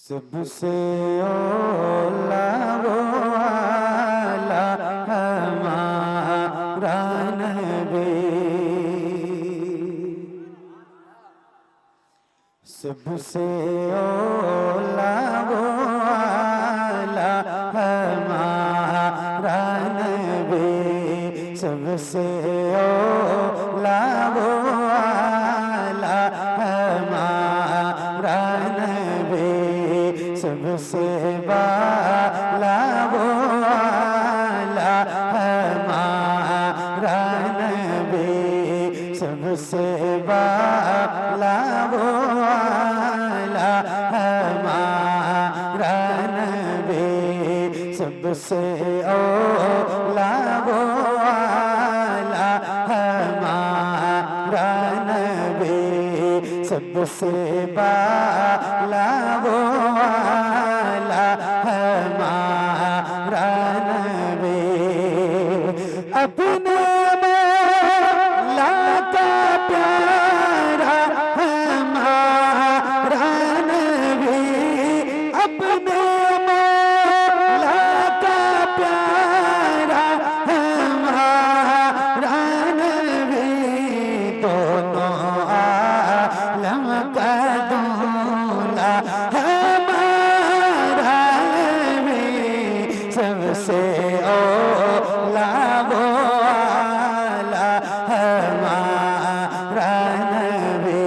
सबसे औला वो आला हमारा नबी, सबसे औला वो आला हमारा नबी, सबसे औला वो आला हमारा नबी, सबसे बाला वो आला हमारा नबी, सबसे बाला वो आला हमारा नबी, सबसे औला वो आला हमारा नबी, सबसे बाला वो आला हमारा नबी। अपने मौला का प्यारा हमारा नबी, अपने मौला का प्यारा हमारा नबी, दोनों आलम का दूल्हा हमारा नबी, सबसे औला वो आला हमारा नबी,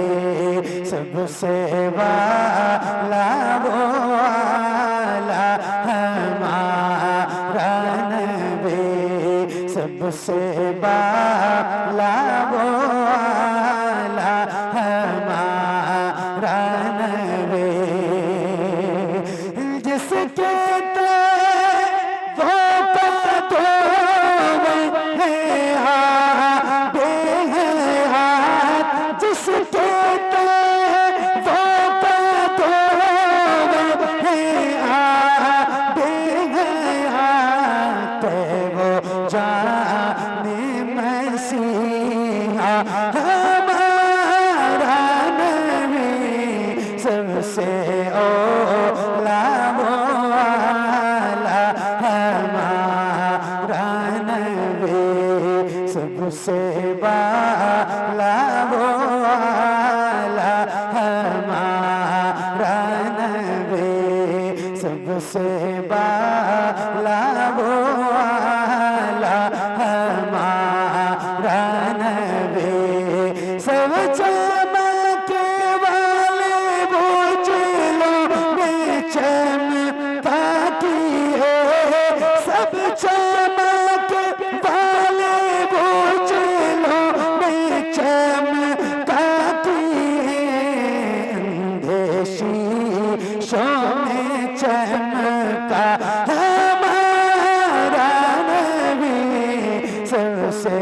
सबसे बाला वो आला हमारा नबी, सबसे बाला वो आला हमारा नबी। जिसके हमारा नबी, सबसे औला वो आला हमारा नबी, सबसे बाला वो आला हमारा नबी, सबसे बाला वो आला हमारा नबी। सब चमके वाले वो चेलों में चमका की है, सब चमके वाले वो चेलों में चमका की है, अंधेशी शो में चमका हमारा नबी, सबसे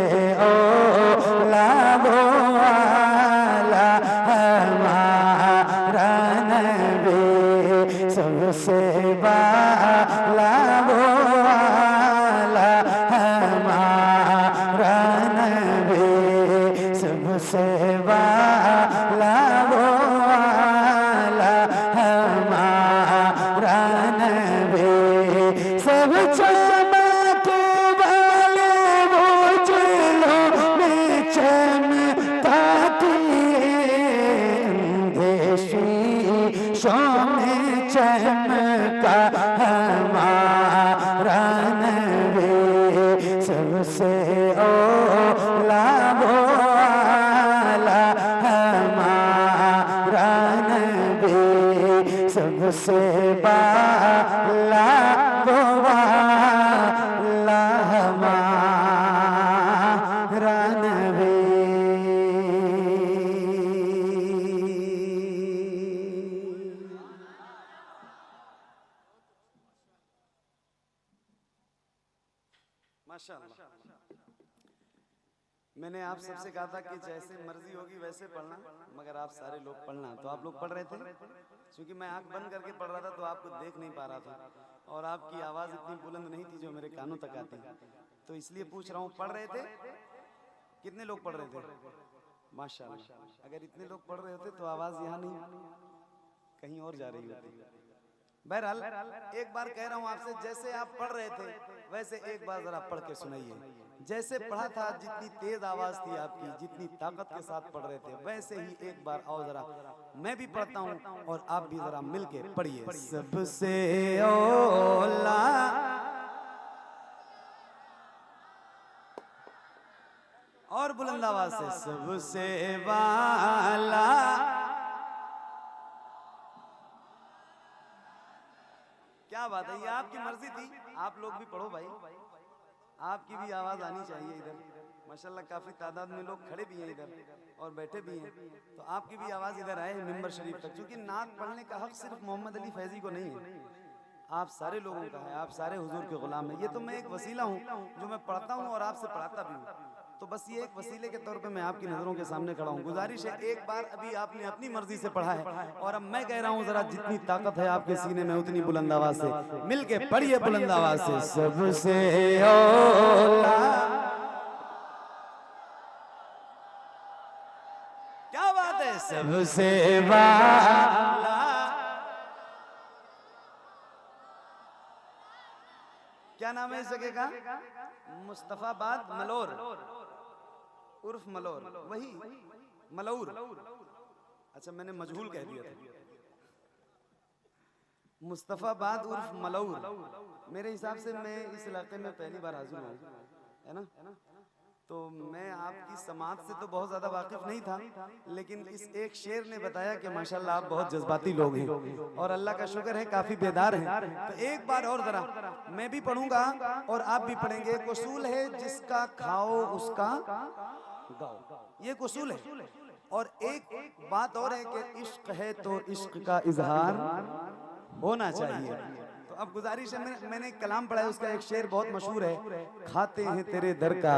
औला वो आला हमारा नबी, सबसे बाला वो आला हमारा नबी, सबसे बाला वो आला हमारा नबी। सब चमके वाले वो चेलों में चमका की अंधेशी शो में चमका हमारा नबी, सबसे औला वो आला हमारा नबी, सबसे बाला वो आला हमारा नबी। माशाअल्लाह। मैंने आप सबसे कहा था कि जैसे मर्जी होगी वैसे पढ़ना, मगर आप सारे लोग पढ़ना, तो आप लोग पढ़ रहे थे। क्योंकि मैं आंख बंद करके पढ़ रहा था तो आपको देख नहीं पा रहा था, और आपकी आवाज़ इतनी बुलंद नहीं थी जो मेरे कानों तक आती, तो इसलिए पूछ रहा हूँ, पढ़ रहे थे? कितने लोग पढ़ रहे थे? माशाअल्लाह। अगर इतने लोग पढ़ रहे होते तो आवाज़ यहाँ नहीं कहीं और जा रही होती। बहरहाल एक बार कह रहा हूँ आपसे, जैसे आप पढ़ रहे थे वैसे एक बार जरा पढ़ के सुनाइए। जैसे पढ़ा था, जितनी तेज आवाज थी आपकी, जितनी ताकत के साथ पढ़ रहे थे, वैसे ही एक बार आओ जरा, मैं भी पढ़ता हूँ और आप भी जरा मिलके पढ़िए। सबसे औला और बुलंद आवाज से, सबसे वाला। क्या बात है, ये आपकी मर्जी थी, आप लोग भी पढ़ो भाई, आपकी भी आवाज आनी चाहिए इधर। माशाल्लाह काफी तादाद में लोग खड़े भी हैं इधर और बैठे भी हैं, तो आपकी भी आवाज इधर आए मिंबर शरीफ तक, क्योंकि नात पढ़ने का हक सिर्फ मोहम्मद अली फैजी को नहीं है, आप सारे लोगों का है, आप सारे हुजूर के गुलाम हैं। ये तो मैं एक वसीला हूँ जो मैं पढ़ता हूँ और आपसे पढ़ाता भी हूँ, तो बस ये एक वसीले के तौर पे मैं आपकी नजरों के सामने खड़ा हूँ। गुजारिश है, एक बार अभी आपने अपनी मर्जी से पढ़ा है और अब मैं कह रहा हूँ जरा जितनी ताकत है आपके सीने में उतनी बुलंद आवाज से मिलके पढ़िए, बुलंद आवाज से। सबसे औला, क्या बात है, सबसे वाला। क्या नाम है इस जगह का? मुस्तफाबाद मलौर उर्फ मलौर, वही मलौर। अच्छा मैंने मजहूल कह दिया था। मुस्तफाबाद उर्फ मलौर, मेरे हिसाब से मैं इस इलाके में पहली बार हाजिर हूँ, है ना? तो मैं आपकी समाज से तो बहुत ज्यादा वाकिफ नहीं था, लेकिन इस एक शेर ने बताया कि माशाल्लाह आप बहुत जज्बाती लोग हैं और अल्लाह का शुक्र है काफी बेदार हैं। तो एक बार और जरा मैं भी पढ़ूंगा और आप भी पढ़ेंगे। एक उसूल है, जिसका खाओ उसका गाओ, ये एक उसूल है। और एक बात और है कि इश्क है तो इश्क का इजहार होना चाहिए। तो अब गुजारिश है, मैंने एक कलाम पढ़ा है, उसका एक शेर बहुत मशहूर है, खाते हैं तेरे दर का,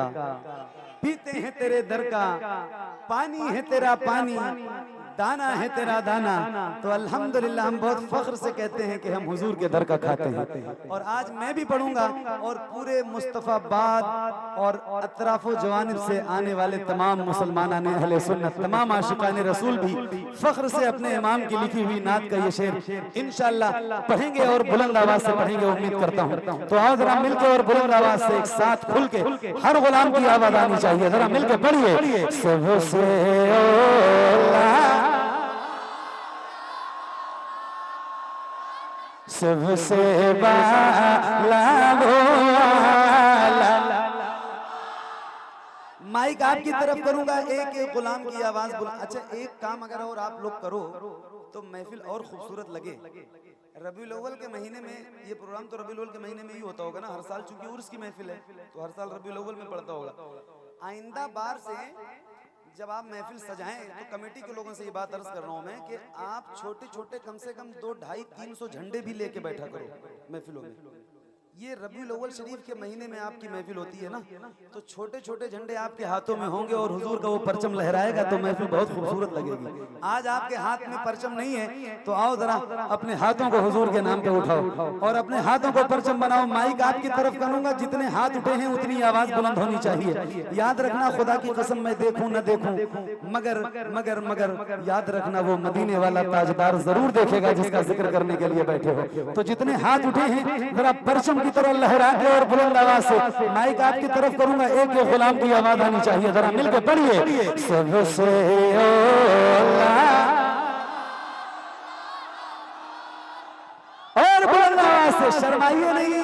पीते हैं तेरे दर का, पानी है तेरा पानी, दाना है तेरा दाना। तो अल्हम्दुलिल्लाह हम बहुत फख्र से कहते हैं कि हम हुजूर के दर का खाते हैं। और आज मैं भी पढ़ूंगा और पूरे मुस्तफाबाद और अतराफो जवानिब से आने वाले तमाम मुसलमानान अहले सुन्नत, तमाम आशिकान रसूल भी फख्र से अपने इमाम की लिखी हुई नात का ये शेर इंशाअल्लाह पढ़ेंगे और बुलंद आवाज से पढ़ेंगे, उम्मीद करता हूँ। तो आओ जरा मिलकर और बुलंद आवाज से एक साथ खुल के, हर गुलाम की आवाज आनी चाहिए, जरा मिलकर पढ़िए। सबसे सबसे वाला माइक आपकी तरफ करूंगा, एक एक गुलाम की आवाज अच्छा एक काम अगर और आप लोग करो तो महफिल और खूबसूरत लगे। रबीउल अव्वल के महीने में ये प्रोग्राम, तो रबीउल अव्वल के महीने में ही होता होगा ना हर साल, चूंकि उर्स की महफिल है तो हर साल रबीउल अव्वल में पड़ता होगा। आइंदा बार से जब आप महफिल सजाएं तो कमेटी के लोगों से ये बात अर्ज कर रहा हूं मैं कि आप छोटे छोटे कम से कम 200-250-300 झंडे भी लेके बैठा करो महफिलों में। ये रबीउल अव्वल शरीफ के महीने में आपकी महफिल होती है ना, तो छोटे छोटे झंडे आपके हाथों में होंगे और हुजूर का वो परचम लहराएगा तो महफिल बहुत खूबसूरत लगेगी। आज आपके हाथ में परचम नहीं है तो आओ जरा अपने हाथों को हुजूर के नाम पे उठाओ और अपने हाथों को परचम बनाओ। माइक आपकी तरफ करूंगा, जितने हाथ उठे हैं उतनी आवाज बुलंद होनी चाहिए। याद रखना, खुदा की कसम मैं देखूं न देखूं, मगर मगर मगर याद रखना वो मदीने वाला ताजदार जरूर देखेगा जिसका जिक्र करने के लिए बैठे हो। तो जितने हाथ उठे हैं जरा परचम की तरह लहरा के और बुलंद आवाज से, माइक आपकी तरफ करूंगा, एक एक गुलाम की आवाज आनी चाहिए, जरा मिलकर पढ़िए। सबसे और बुलंद आवाज से, शर्माइए नहीं,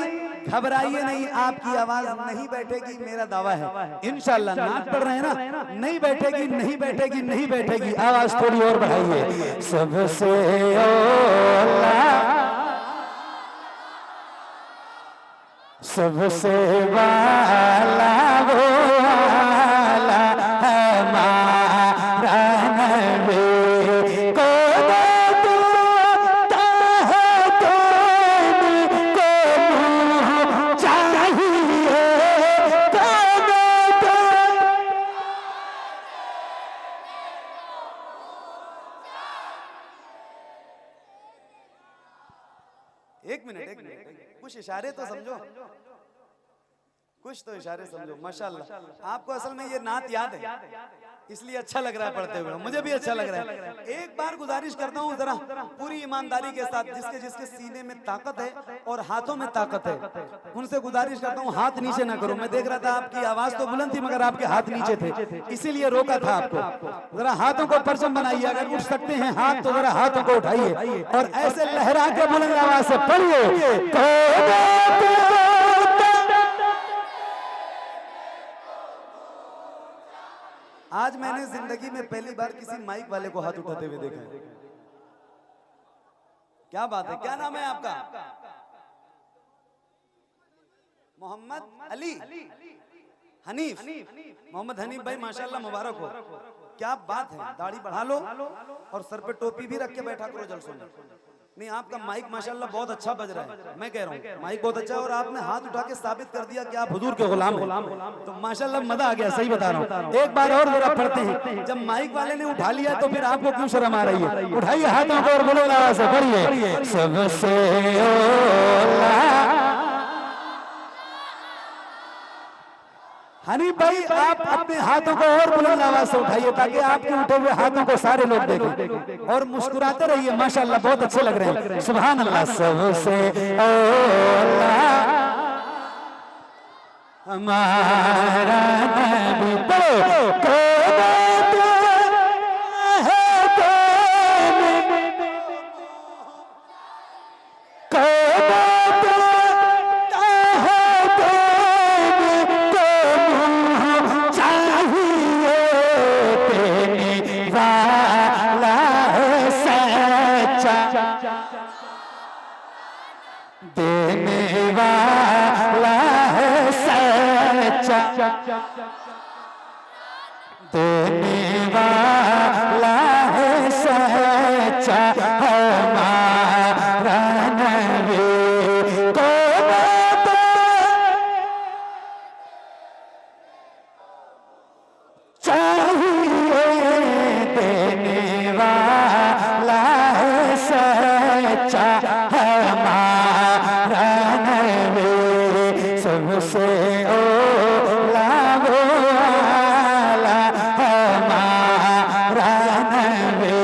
घबराइए नहीं, आपकी आवाज नहीं बैठेगी, मेरा दावा है इंशाअल्लाह। नाच पढ़ रहे हैं ना, नहीं बैठेगी नहीं बैठेगी नहीं बैठेगी, आवाज थोड़ी और बढ़ाइए। सबसे सबसे वाला वो वाला हमारा नबी को देता है देने को चाहिए एक मिनट कुछ इशारे तो समझो, कुछ तो इशारे समझो। माशाल्लाह आपको असल में ये नात याद है, इसलिए अच्छा लग रहा है पढ़ते हुए, मुझे भी अच्छा लग रहा है। एक बार गुजारिश करता हूँ जरा पूरी ईमानदारी के साथ, जिसके जिसके सीने में ताकत है और हाथों में ताकत है, उनसे गुजारिश करता हूँ हाथ नीचे ना करो। मैं देख रहा था आपकी आवाज तो बुलंद थी मगर आपके हाथ नीचे थे, इसीलिए रोका था आपको। जरा हाथों को परचम बनाइए, अगर उठ सकते हैं हाथ तो जरा हाथों को उठाइए और ऐसे लहरा के बुलंद आवाज से पढ़िए। आज मैंने जिंदगी में पहली बार किसी माइक वाले को हाथ उठाते हुए देखा है। क्या बात है, क्या नाम है आपका? मोहम्मद अली हनीफ। मोहम्मद हनीफ भाई माशाल्लाह मुबारक हो, क्या बात है। दाढ़ी बढ़ा लो और सर पे टोपी भी रख के बैठा करो जलसों में। नहीं, आपका माइक माशाल्लाह बहुत अच्छा बज रहा है, मैं कह रहा हूँ माइक बहुत अच्छा है। और आपने हाथ उठा के साबित कर दिया कि आप हुजूर के गुलाम हैं, तो माशाल्लाह मजा आ गया, सही बता रहा हूँ। एक बार और जरा पढ़ते हैं, जब माइक वाले ने उठा लिया तो फिर आपको क्यों शर्म आ रही है? उठाइए हाथों को और बोलो आवाज से पढ़िए। सबसे हनीफ भाई आप अपने हाथों को और बुलंद आवाज से उठाइए ताकि आपके उठे हुए हाथों को सारे लोग देखें और मुस्कुराते रहिए। माशाल्लाह बहुत अच्छे लग रहे हैं, सुभान अल्लाह। सबसे हमारा नबी पढ़ो देने वाला है सच्चा, देने वाला है सच्चा हमारा नबी को चाहिए। देने वाला है सच्चा हमारा नबी, सबसे ओला वाला हमारा नबी,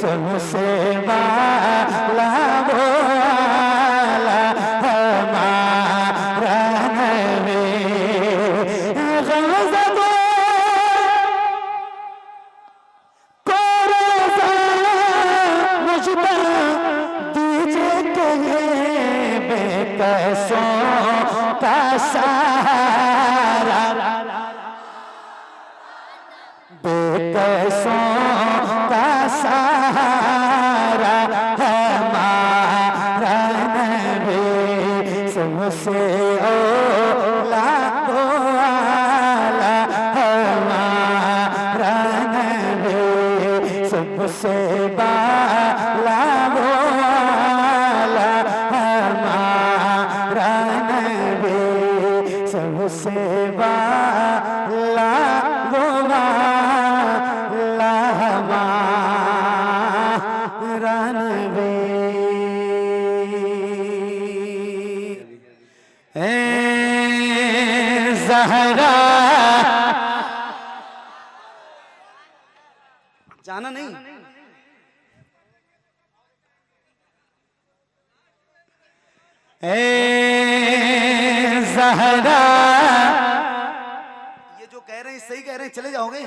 सबसे वाला वाला हमारा नबी। बेकसों का सहारा, बेकसों का सहारा हमारा नबी, सबसे ओला वाला हमारा नबी, सबसे बाला वाला हमारा नबी, सबसे बाला वाला हमारा नबी। ज़हरा जाना नहीं, ज़हरा ये जो कह रहे हैं सही कह रहे हैं। चले जाओगे?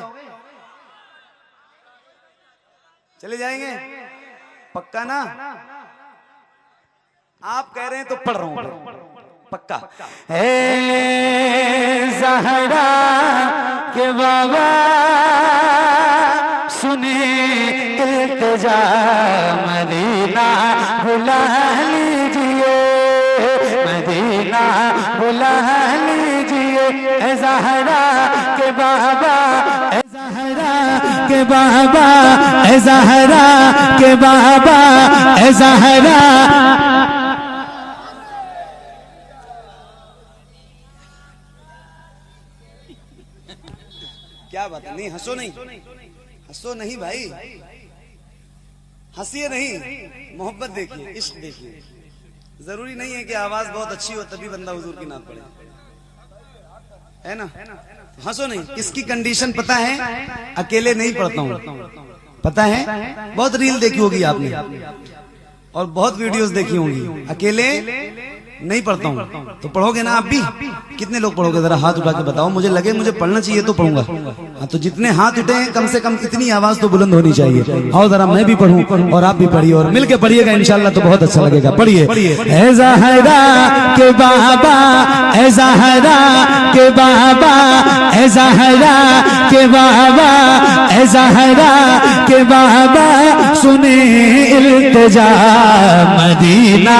चले जाएंगे पक्का ना? आप कह रहे हैं तो पढ़ रहा हूं पक्का। ज़हरा के बाबा सुने इल्तिजा, मदीना बुला लीजिए, मदीना बुला लीजिए। ज़हरा के बाबा, ज़हरा के बाबा, ज़हरा के बाबा, ज़हरा। क्या बात है? नहीं हंसो, नहीं हंसो नहीं भाई, हंसिए नहीं, मोहब्बत देखिए, इश्क देखिए। जरूरी नहीं है कि आवाज बहुत अच्छी हो तभी बंदा हुजूर की नात पढ़े। है ना? हंसो नहीं। किसकी कंडीशन पता है? अकेले नहीं पढ़ता हूँ, पता है? बहुत रील देखी होगी आपने और बहुत वीडियोस देखी होंगी। अकेले नहीं पढ़ता हूँ तो पढ़ोगे ना आप भी? कितने लोग पढ़ोगे? जरा हाथ उठा के बताओ। मुझे लगे मुझे पढ़ना चाहिए तो पढ़ूंगा। हाँ, तो जितने हाथ उठे हैं कम से कम इतनी आवाज तो बुलंद होनी चाहिए। आओ जरा मैं भी पढ़ूं और आप भी पढ़िए और मिलके पढ़िएगा इंशाल्लाह तो बहुत अच्छा लगेगा। पढ़िए। ऐ ज़हरा के बाबा, ऐ ज़हरा के बाबा, ऐ ज़हरा के बाबा, ऐ ज़हरा के बाबा, सुने इल्तिजा मदीना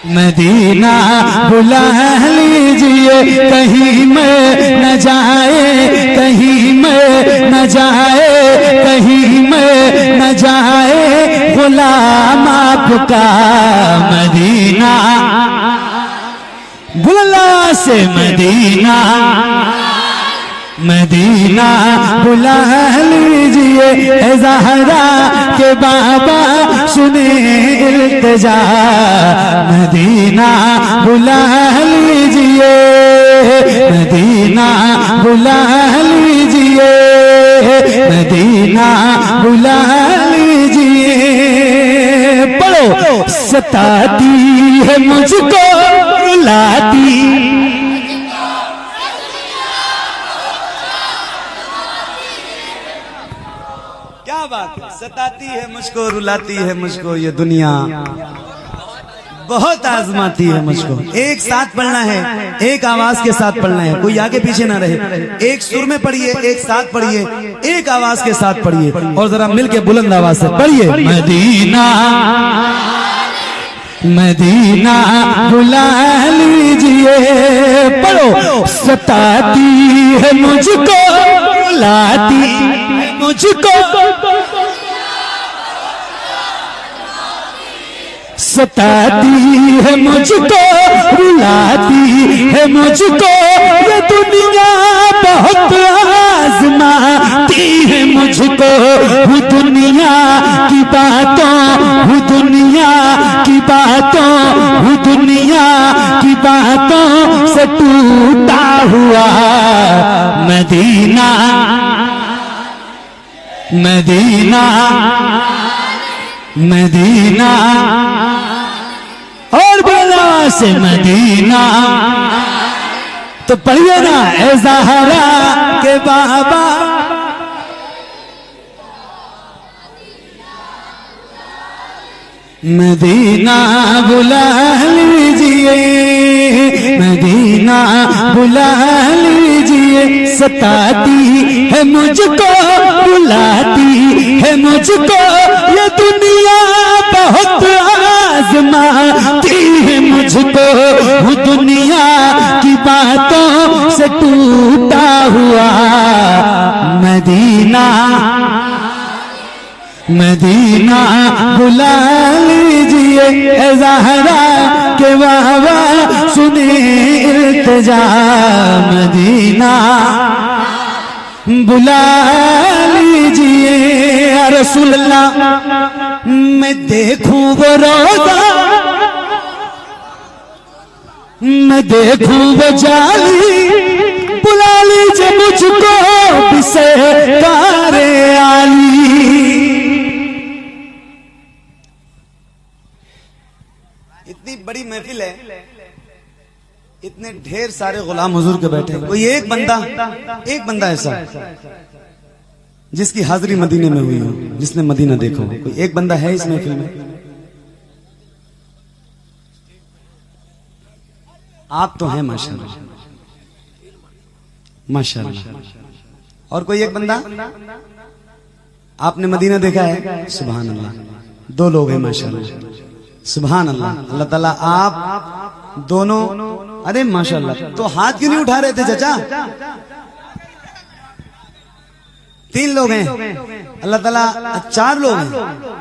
मदीना बुला लीजिए, कहीं में न जाए, कहीं में न जाए, कहीं में न जाए गुलाम आपका मदीना, बुला से मदीना मदीना बुला लीजिए, ऐ ज़हरा के बाबा सुने इल्तिजा मदीना बुला लीजिए, मदीना बुला लीजिए, मदीना बुला लीजिए। पढ़ो। सताती है मुझको रुलाती, क्या बात है? सताती है मुझको, रुलाती है मुझको ये दुनिया, बहुत आजमाती है मुझको। एक साथ पढ़ना है, एक आवाज के साथ पढ़ना है, कोई आगे पीछे ना रहे। एक सुर में पढ़िए, एक साथ पढ़िए, एक आवाज के साथ पढ़िए और जरा मिलके बुलंद आवाज से पढ़िए। मदीना मदीना बुला लीजिए। पढ़ो। सताती है मुझको, रुलाती है मुझको, सताती है मुझको, रुलाती है मुझको, ये दुनिया बहुत आजमाती है मुझको। वो दुनिया की बातों, वो दुनिया की बातों, वो दुनिया की बातों से टूटा हुआ मदीना मदीना मदीना और बोला से मदीना। तो पढ़िए ना। ऐ ज़हरा के बाबा, मदीना बुला लीजिए, मदीना बुला लीजिए। सताती है मुझको, बुलाती है मुझको, ये दुनिया बहुत आजमाती है मुझको। वो दुनिया की बातों से टूटा हुआ मदीना मदीना बुला लीजिए। ऐ ज़हरा के बाबा सुने इल्तिजा मदीना बुला लीजिए। या रसूल अल्लाह मैं देखूं वो रोज़ा, मैं देखूं वो जाली, बुला लीजिए मुझको सरकारे आली। इतनी बड़ी महफिल है, इतने ढेर सारे गुलाम हुजूर के बैठे हैं, कोई एक बंदा ऐसा जिसकी हाजिरी मदीने में हुई हो, जिसने मदीना देखा हो, कोई एक बंदा है इस महफिल में? आप तो हैं माशाल्लाह, माशाल्लाह। और कोई एक बंदा आपने मदीना देखा है? सुभान अल्लाह। दो लोग हैं माशाल्लाह, सुभान अल्लाह। अल्लाह ताला आप दोनों, अरे माशाल्लाह। तो हाथ क्यों नहीं उठा रहे थे चाचा? तीन लोग हैं, अल्लाह ताला चार लोग हैं।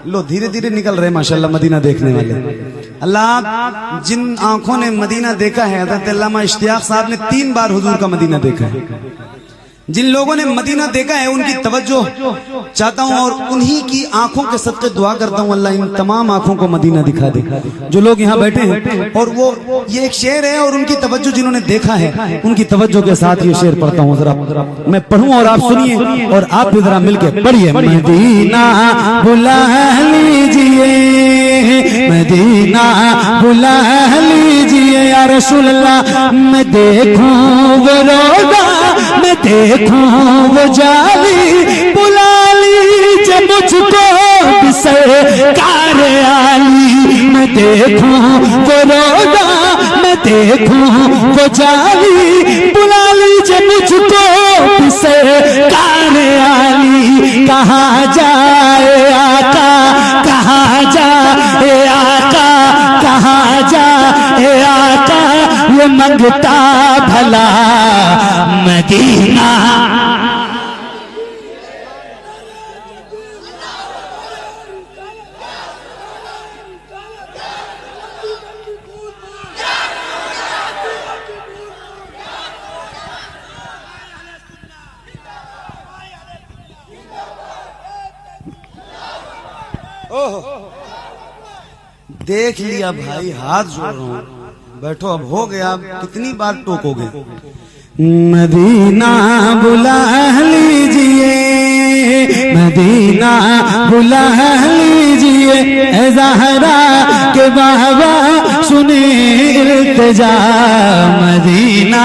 लो धीरे धीरे निकल रहे माशाल्लाह मदीना देखने वाले। अल्लाह जिन आंखों ने मदीना देखा है, हज़रत अल्लामा इश्तियाक साहब ने 3 बार हुजूर का मदीना देखा है। जिन लोगों ने मदीना देखा है उनकी तवज्जो चाहता हूं और उन्हीं की आंखों के सदके दुआ करता हूं अल्लाह इन तमाम आंखों को मदीना दिखा दे। जो लोग यहाँ बैठे हैं और वो ये एक शेर है और उनकी तवज्जो जिन्होंने देखा है उनकी तवज्जो के साथ ये शेर पढ़ता हूँ। जरा मैं पढ़ूं और आप सुनिए और आप भी जरा मिलके पढ़िए। मदीना बुला लीजिए, मदीना बुला लीजिए या रसूल अल्लाह। मैं देखूं वो रोज़ा, मैं देखूं वो जाली, बुला लीजिए मुझको सरकार आली। मैं देखूं वो रोज़ा, मैं देखूं वो जाली, बुला लीजिए मुझको सरकार आली। कहाँ जाए आका, कहाँ जाए आका, कहाँ जाए आका, ये मंगता भला मदीना। देख लिया भाई, हाथ जोड़ रहा हूं, बैठो अब हो गया, कितनी बार टोकोगे। मदीना बुला लीजिए, मदीना बुला लीजिए, ए ज़हरा के बाबा सुने इल्तिजा। मदीना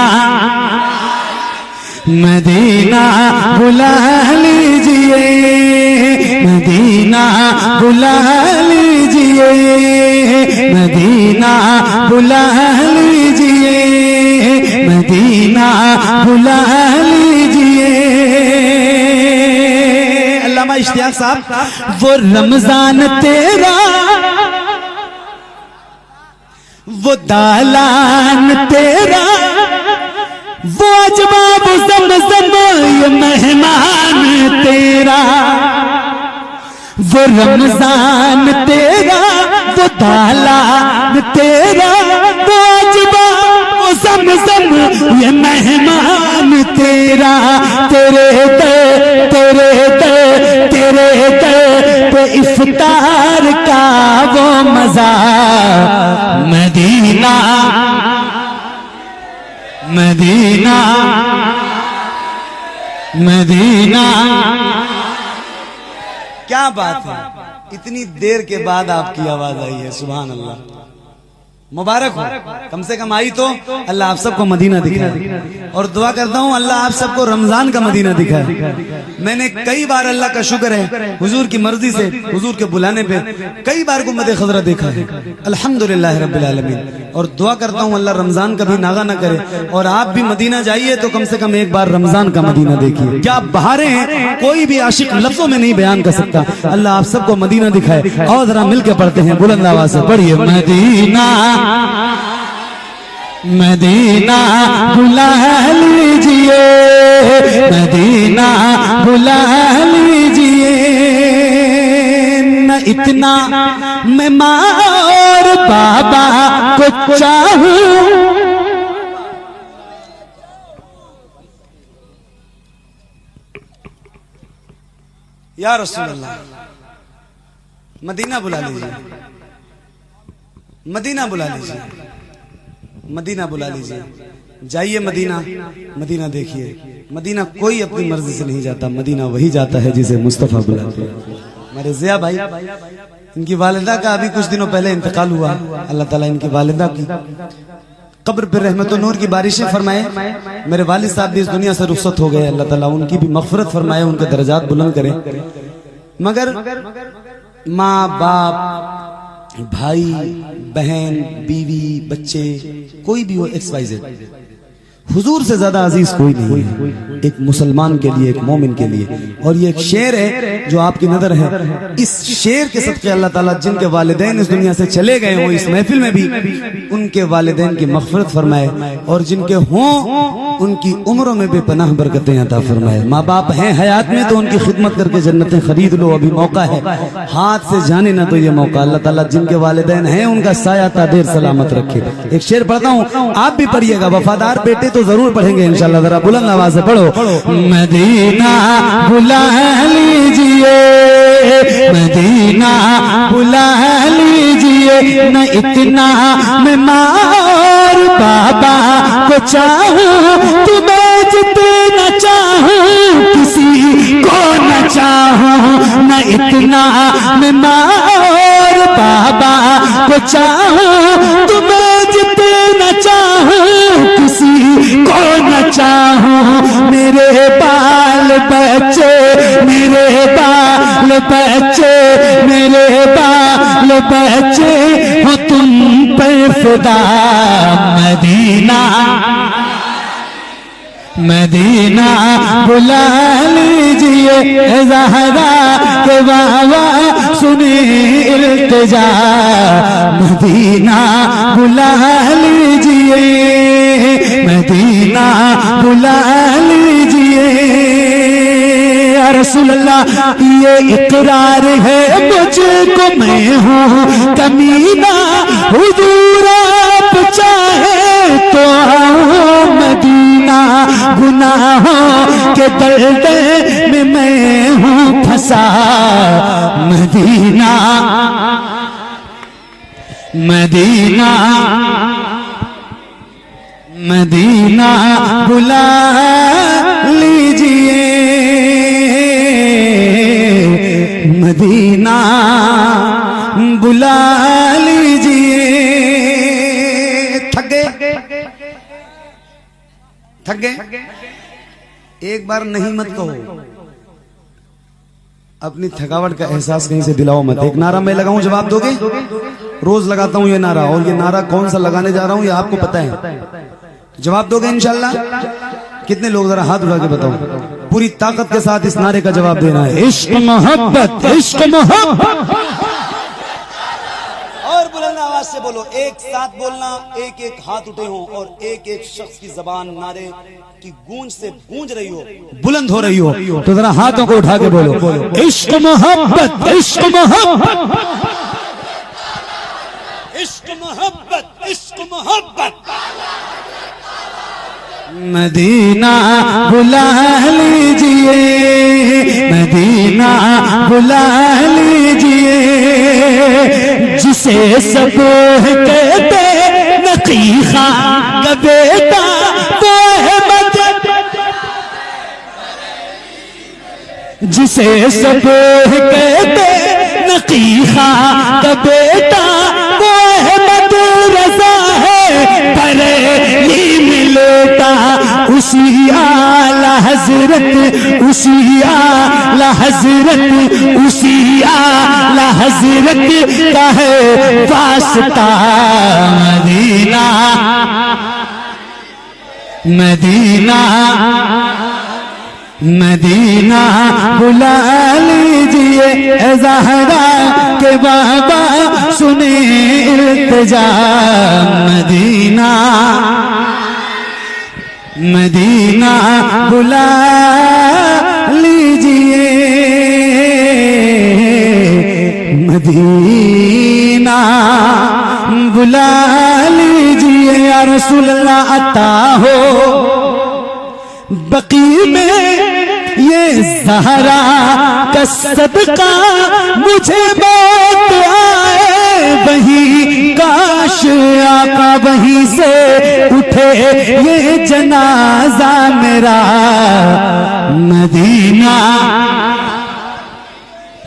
मदीना बुला लीजिए, मदीना बुला लीजिए, मदीना बुला लीजिए, मदीना बुला लीजिए। अल्लामा इश्तियाक साहब, वो रमजान तेरा, वो दालान तेरा, वो अजवाब ज़मज़म ये मेहमान तेरा। वो रमजान तेरा, वो दालान तेरा, वो अजवाब ज़मज़म ये मेहमान तेरा। तेरे दर, तेरे दर, तेरे दर पे इफ्तार का वो मज़ा। Medina Medina Medina. क्या बात है, इतनी देर के बाद आपकी आवाज आई है, सुभान अल्लाह, मुबारक हो। कम से कम आई तो अल्लाह आप सबको मदीना दिखाए और दुआ करता हूँ अल्लाह आप सबको रमजान का मदीना दिखाए। मैंने कई बार, अल्लाह का शुक्र है, हुजूर की मर्जी से, हुजूर के बुलाने पे कई बार गुम्बद खज़रा देखा है, अल्हम्दुलिल्लाह रब्बिल आलमीन। और दुआ करता हूँ अल्लाह रमजान कभी नागा ना करे और आप भी मदीना जाइए तो कम से कम एक बार रमजान का मदीना देखिए। क्या बहारें हैं, कोई भी आशिक लफ्जों में नहीं बयान कर सकता। अल्लाह आप सबको मदीना दिखाए और जरा मिलकर पढ़ते हैं बुलंद आवाज से, पढ़िए। मदीना मदीना बुला लीजिए, मदीना बुला लीजिए। न इतना मैं माँ और बाबा को चाहूं, या रसूल अल्लाह, मदीना बुला लीजिए, मदीना बुला लीजिए, मदीना बुला लीजिए। जाइए मदीना, मदीना देखिए। मदीना कोई अपनी मर्जी से नहीं जाता, मदीना वही जाता है जिसे मुस्तफा बुलाते हैं। हमारे ज़िया भाई, इनकी वालिदा का अभी कुछ दिनों पहले इंतकाल हुआ। अल्लाह ताला इनकी वालिदा की कब्र पर रहमत और नूर की बारिशें फरमाए। मेरे वालिद साहब भी इस दुनिया से रुखसत हो गए, अल्लाह ताला उनकी भी मग़फ़िरत फरमाए, उनके दर्जात बुलंद करे। मगर माँ बाप, भाई बहन, बीवी, बच्चे, कोई भी हो, XYZ, हुजूर से ज्यादा अजीज कोई नहीं है एक मुसलमान के लिए, एक मोमिन के लिए। और ये एक शेर है जो आपकी नजर है, इस शेर के सदक़े अल्लाह ताला जिनके वालिदैन इस दुनिया से चले गए हो, इस महफिल में भी उनके वालिदैन की मग़फ़िरत फरमाए और जिनके हों उनकी उम्रों में बेपनाह बरकतें अता फरमाए। माँ बाप हैं हयात में तो उनकी खिदमत करके जन्नतें खरीद लो, अभी मौका है, हाथ से जाने ना तो ये मौका। अल्लाह ताला जिनके वालिदैन हैं उनका साया तादेर सलामत रखे। एक शेर पढ़ता हूँ, आप भी पढ़िएगा, वफादार बेटे तो जरूर पढ़ेंगे इंशाल्लाह। जरा बुलंद आवाज से पढ़ो। मदीना बुला लीजिए, मदीना बुला लीजिए, न इतना मैं मार बाबा को चाहूं, तुम्हें जितना चाहूं किसी को न चाहूं, न इतना मैं मार बाबा को चाहूं, तुम्हें जितना चाहूं किसी को न चाहूं। मेरे बाल बच्चे, मेरे बाल बच्चे, मेरे बाल बच्चे हो तुम पर फिदा। मदीना मदीना बुला लीजिए, ज़हरा के बाबा सुने इल्तिजा। मदीना बुला लीजिए, मदीना बुला लीजिए। या रसूल अल्लाह ये इकरार है मुझको, मैं हूँ कमीना, हुजूर आप चाहे तो आओ मदीना। गुनाहों के दलदल में मैं हूँ फंसा। मदीना मदीना मदीना बुला लीजिए, मदीना बुला लीजिए। थक गए, थक गए? एक बार नहीं मत कहो, अपनी थकावट का एहसास कहीं से दिलाओ मत। एक नारा मैं लगाऊं, जवाब दोगे? रोज लगाता हूं ये नारा, और ये नारा कौन सा लगाने जा रहा हूं ये आपको पता है। जवाब दोगे इंशाल्लाह? कितने लोग, जरा हाथ उठा के बताओ। पूरी ताकत के साथ इस नारे का जवाब देना है। इश्क मोहब्बत, इश्क मोहब्बत। और बुलंद आवाज से बोलो, एक साथ बोलना, एक एक हाथ उठे हो और एक एक शख्स की जबान नारे की गूंज से गूंज रही हो, बुलंद हो रही हो। तो जरा हाथों को उठा के बोलो, इश्क मोहब्बत, इश्क मोहब्बत, इश्क मोहब्बत, इश्क मोहब्बत। मदीना बुला लीजिए, मदीना बुला लीजिए, जिसे सब कहते नकीखा का बेटा वो है मदद, जिसे सब कहते नकीखा का बेटा वो है मदरसा है बरेली मिलता। उसी आला हजरत, उसी आला हजरत, उसी आला हजरत का है वास्ता। मदीना मदीना मदीना बुला लीजिए, ज़हरा के बाबा सुने इल्तिजा। मदीना मदीना बुला लीजिए, मदीना बुला लीजिए। या रसूल अल्लाह अता हो बकी में ये ज़हरा का सदका, मुझे मौत आए वही काश आका वहीं से उठे ये जनाजा मेरा। मदीना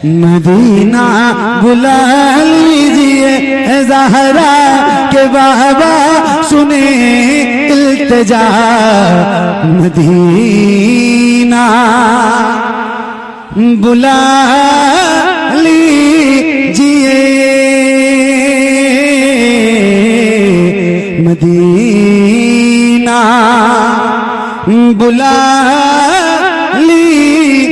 मदीना बुला लीजिए, ज़हरा के बाबा सुने इल्तिजा। मदीना बुला लीजिए, मदीना बुला लीजिए।